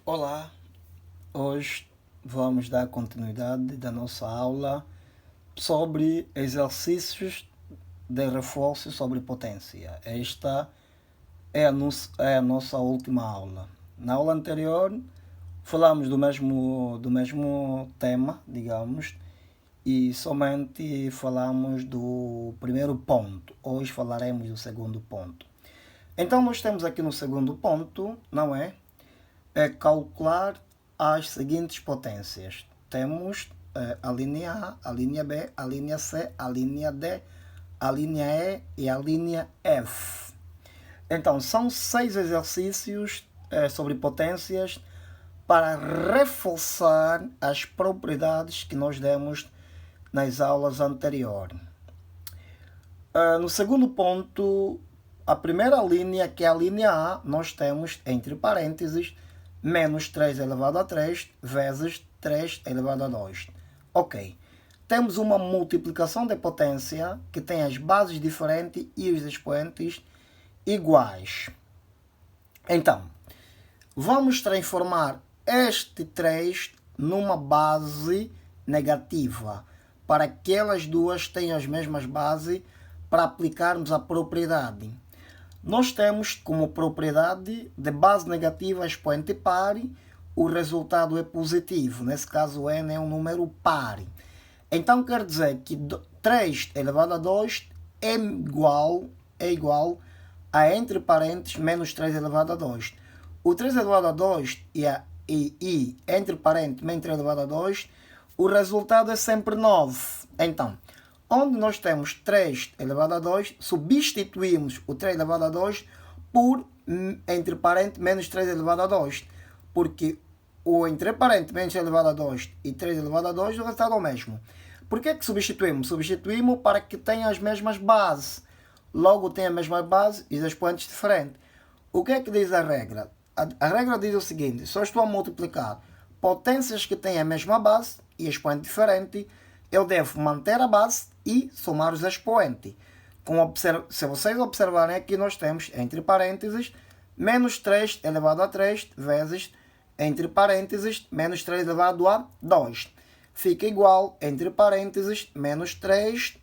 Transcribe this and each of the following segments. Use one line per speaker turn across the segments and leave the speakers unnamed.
Olá, hoje vamos dar continuidade da nossa aula sobre exercícios de reforço sobre potência. Esta é a nossa última aula. Na aula anterior falamos do mesmo tema, digamos, e somente falamos do primeiro ponto. Hoje falaremos do segundo ponto. Então nós temos aqui no segundo ponto, não é? É calcular as seguintes potências. Temos a linha A, a linha B, a linha C, a linha D, a linha E e a linha F. Então, são 6 exercícios sobre potências para reforçar as propriedades que nós demos nas aulas anteriores. No segundo ponto, a primeira linha, que é a linha A, nós temos entre parênteses menos 3 elevado a 3 vezes 3 elevado a 2. Ok. Temos uma multiplicação de potência que tem as bases diferentes e os expoentes iguais. Então, vamos transformar este 3 numa base negativa, para que elas duas tenham as mesmas bases para aplicarmos a propriedade. Nós temos como propriedade de base negativa expoente par, o resultado é positivo. Nesse caso, n é um número par. Então, quer dizer que 3 elevado a 2 é igual a, entre parênteses, menos 3 elevado a 2. O 3 elevado a 2 e entre parênteses, menos 3 elevado a 2, o resultado é sempre 9. Então, onde nós temos 3 elevado a 2, substituímos o 3 elevado a 2 por, entre parênteses, menos 3 elevado a 2. Porque o entre parênteses, menos 3 elevado a 2 e 3 elevado a 2, o resultado é o mesmo. Por que substituímos? Substituímos para que tenha as mesmas bases. Logo tem a mesma base e os expoentes diferentes. O que é que diz a regra? A regra diz o seguinte: se eu estou a multiplicar potências que têm a mesma base e expoente diferente, eu devo manter a base e somar os expoentes. Se vocês observarem aqui, nós temos, entre parênteses, menos 3 elevado a 3 vezes, entre parênteses, menos 3 elevado a 2. Fica igual, entre parênteses, menos 3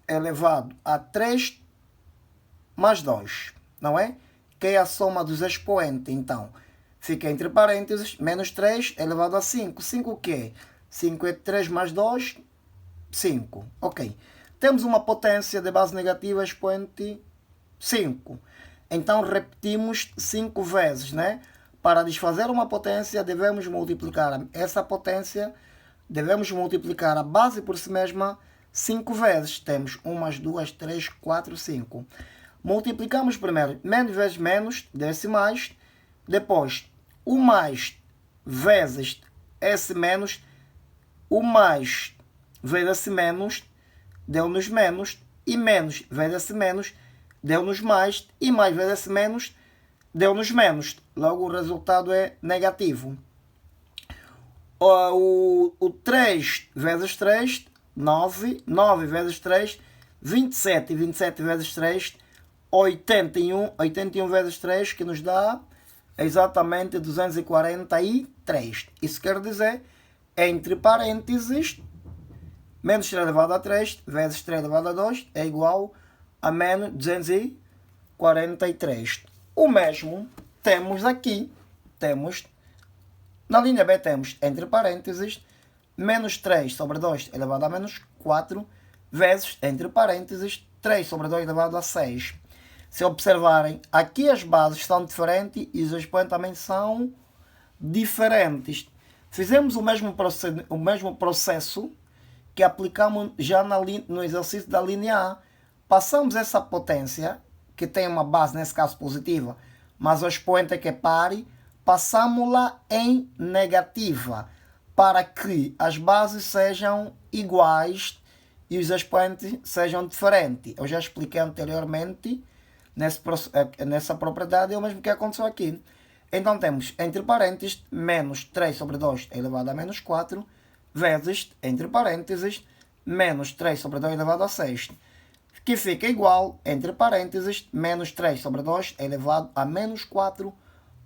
elevado a 3 mais 2, não é? Que é a soma dos expoentes. Então, fica entre parênteses, menos 3 elevado a 5. 5 o quê? 5 é 3 mais 2, 5. Ok. Temos uma potência de base negativa expoente 5. Então, repetimos 5 vezes, né? Para desfazer uma potência, devemos multiplicar essa potência, devemos multiplicar a base por si mesma 5 vezes. Temos 1, 2, 3, 4, 5. Multiplicamos primeiro menos vezes menos, desse mais. Depois, o mais vezes esse menos. O mais vezes esse menos deu-nos menos. E menos vezes esse menos deu-nos mais. E mais vezes esse menos deu-nos menos. Logo, o resultado é negativo. O 3 vezes 3, 9. 9 vezes 3, 27. 27 vezes 3, 81. 81 vezes 3, que nos dá exatamente 243. Isso quer dizer, entre parênteses, menos 3 elevado a 3 vezes 3 elevado a 2 é igual a menos 243. O mesmo temos aqui. Na linha B temos, entre parênteses, menos 3 sobre 2 elevado a menos 4 vezes, entre parênteses, 3 sobre 2 elevado a 6. Se observarem, aqui as bases são diferentes e os expoentes também são diferentes. Fizemos o mesmo processo que aplicamos já no exercício da linha A. Passamos essa potência, que tem uma base, nesse caso positiva, mas o expoente é que é par, passamos-la em negativa, para que as bases sejam iguais e os expoentes sejam diferentes. Eu já expliquei anteriormente nessa propriedade, é o mesmo que aconteceu aqui. Então temos, entre parênteses, menos 3 sobre 2 elevado a menos 4, vezes, entre parênteses, menos 3 sobre 2 elevado a 6, que fica igual, entre parênteses, menos 3 sobre 2 elevado a menos 4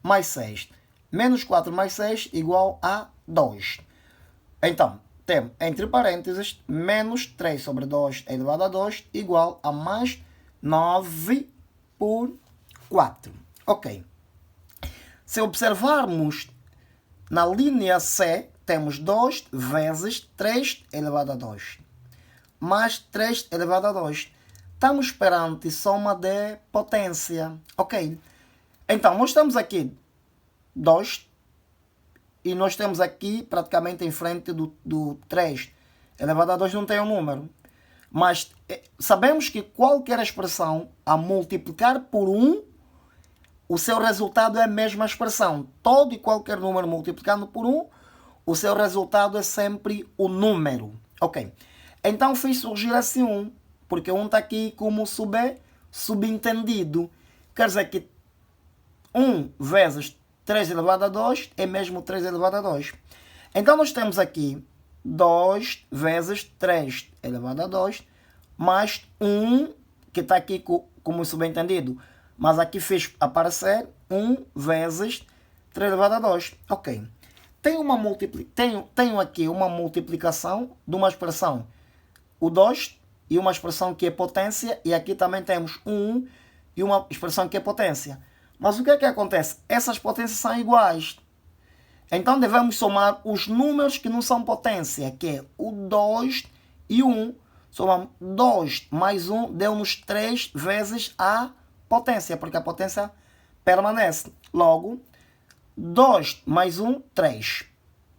mais 6. menos 4 mais 6 igual a 2. Então, temos entre parênteses menos 3 sobre 2 elevado a 2 igual a mais 9 por 4. Ok. Se observarmos na linha C, temos 2 vezes 3 elevado a 2 mais 3 elevado a 2. Estamos perante soma de potência. Ok. Então, nós temos aqui 2 e nós temos aqui praticamente em frente do 3 elevado a 2 não tem um número. Mas sabemos que qualquer expressão a multiplicar por 1, o seu resultado é a mesma expressão. Todo e qualquer número multiplicando por 1, o seu resultado é sempre o número. Ok. Então fiz surgir assim 1, porque 1 está aqui como subentendido. Quer dizer que 1 vezes 3 elevado a 2 é mesmo 3 elevado a 2. Então nós temos aqui 2 vezes 3 elevado a 2 mais 1, que está aqui como subentendido. Mas aqui fez aparecer 1 vezes 3 elevado a 2. Ok. Tenho aqui uma multiplicação de uma expressão, o 2, e uma expressão que é potência. E aqui também temos 1 e uma expressão que é potência. Mas o que é que acontece? Essas potências são iguais. Então devemos somar os números que não são potência, que é o 2 e o 1. Somamos 2 mais 1 deu-nos 3 vezes a potência, porque a potência permanece. Logo, 2 mais 1, 3.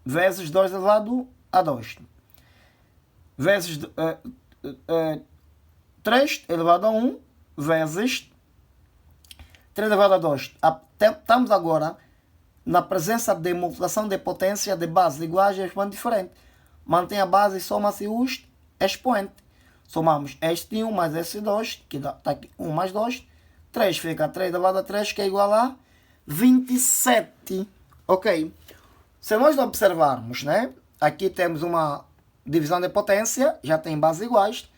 Vezes 2 elevado a 2. Vezes 3 elevado a 1, vezes 3 elevado a 2. Estamos agora na presença de multiplicação de potência de bases iguais e expoente diferente. Mantém a base e soma-se os expoentes. Somamos este 1 mais este 2, que está aqui 1 mais 2. 3 fica 3 elevado a 3, que é igual a 27. Ok. Se nós observarmos, né? Aqui temos uma divisão de potência, já tem bases iguais.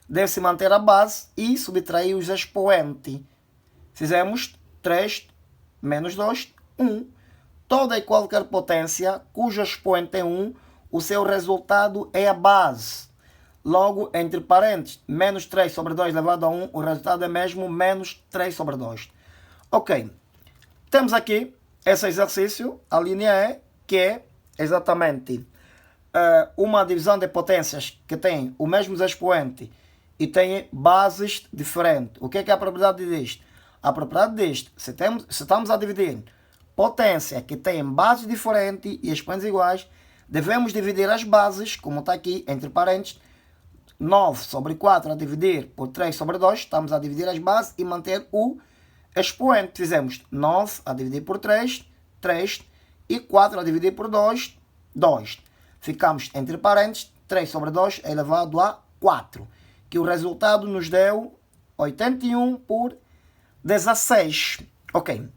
Deve-se manter a base e subtrair os expoentes. Fizemos 3 menos 2, 1. Toda e qualquer potência cujo expoente é 1, o seu resultado é a base. Logo, entre parênteses, menos 3 sobre 2 elevado a 1, o resultado é mesmo menos 3 sobre 2. Ok. Temos aqui esse exercício, a linha E, que é exatamente uma divisão de potências que tem o mesmo expoente e tem bases diferentes. O que é a propriedade disto? A propriedade disto, se estamos a dividir potência que tem bases diferentes e expoentes iguais, devemos dividir as bases, como está aqui, entre parênteses, 9 sobre 4 a dividir por 3 sobre 2, estamos a dividir as bases e manter o expoente. Fizemos 9 a dividir por 3, 3, e 4 a dividir por 2, 2. Ficamos entre parênteses, 3 sobre 2 elevado a 4, que o resultado nos deu 81 por 16. Ok.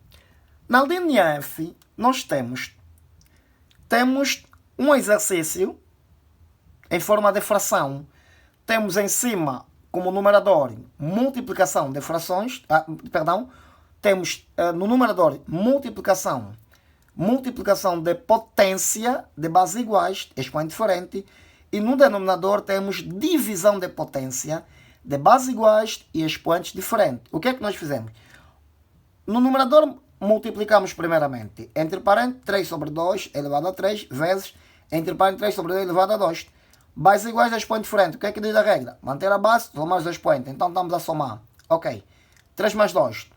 Na linha F, nós temos um exercício em forma de fração. Temos em cima, como numerador, multiplicação de frações. Temos no numerador multiplicação de potência de bases iguais, expoente diferente. E no denominador temos divisão de potência de bases iguais e expoentes diferentes. O que é que nós fizemos? No numerador multiplicamos primeiramente entre parênteses 3 sobre 2 elevado a 3 vezes entre parênteses 3 sobre 2 elevado a 2. Bases iguais a expoente diferente. O que é que diz a regra? Manter a base, somar os expoentes. Então estamos a somar. Ok. 3 mais 2,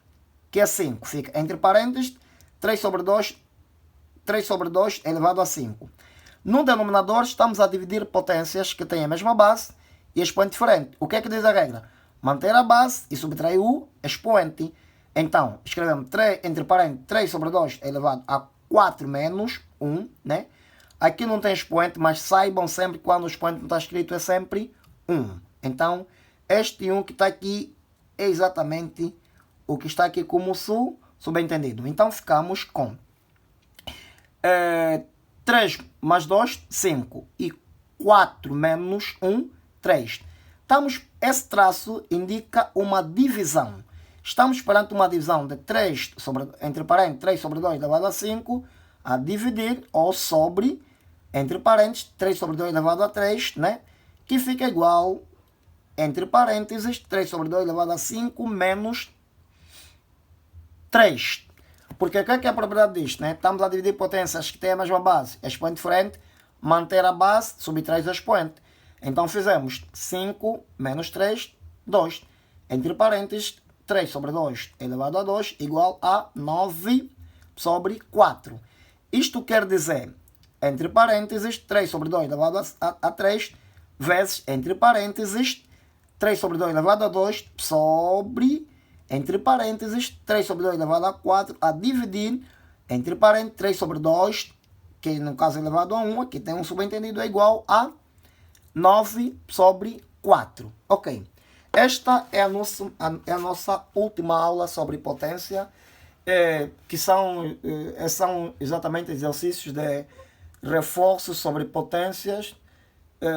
que é 5. Fica entre parênteses 3 sobre 2 elevado a 5. No denominador estamos a dividir potências que têm a mesma base e expoente diferente. O que é que diz a regra? Manter a base e subtrair o expoente. Então, escrevemos 3, entre parênteses 3 sobre 2 elevado a 4 menos 1, né? Aqui não tem expoente, mas saibam sempre que quando o expoente não está escrito é sempre 1. Então, este 1 que está aqui é exatamente o que está aqui como subentendido. Então, ficamos com 3 mais 2, 5. E 4 menos 1, 3. Esse traço indica uma divisão. Estamos perante uma divisão de 3 sobre, entre parênteses, 3 sobre 2 elevado a 5, a dividir ou sobre, entre parênteses, 3 sobre 2 elevado a 3, né? Que fica igual, entre parênteses, 3 sobre 2 elevado a 5 menos 3. Porque o que é a propriedade disto? Né? Estamos a dividir potências que têm a mesma base, expoente diferente, manter a base, subtrai o expoente. Então fizemos 5 menos 3, 2. Entre parênteses, 3 sobre 2 elevado a 2 igual a 9 sobre 4. Isto quer dizer, entre parênteses, 3 sobre 2 elevado a 3 vezes, entre parênteses, 3 sobre 2 elevado a 2 sobre, entre parênteses, 3 sobre 2 elevado a 4 a dividir, entre parênteses, 3 sobre 2, que no caso é elevado a 1, aqui tem um subentendido, é igual a 9 sobre 4. Ok. Esta é a nossa última aula sobre potência, que são exatamente exercícios de reforço sobre potências.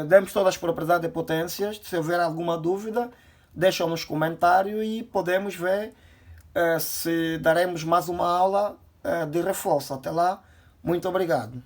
Demos todas as propriedades de potências. Se houver alguma dúvida, deixam nos comentários e podemos ver se daremos mais uma aula de reforço. Até lá, muito obrigado.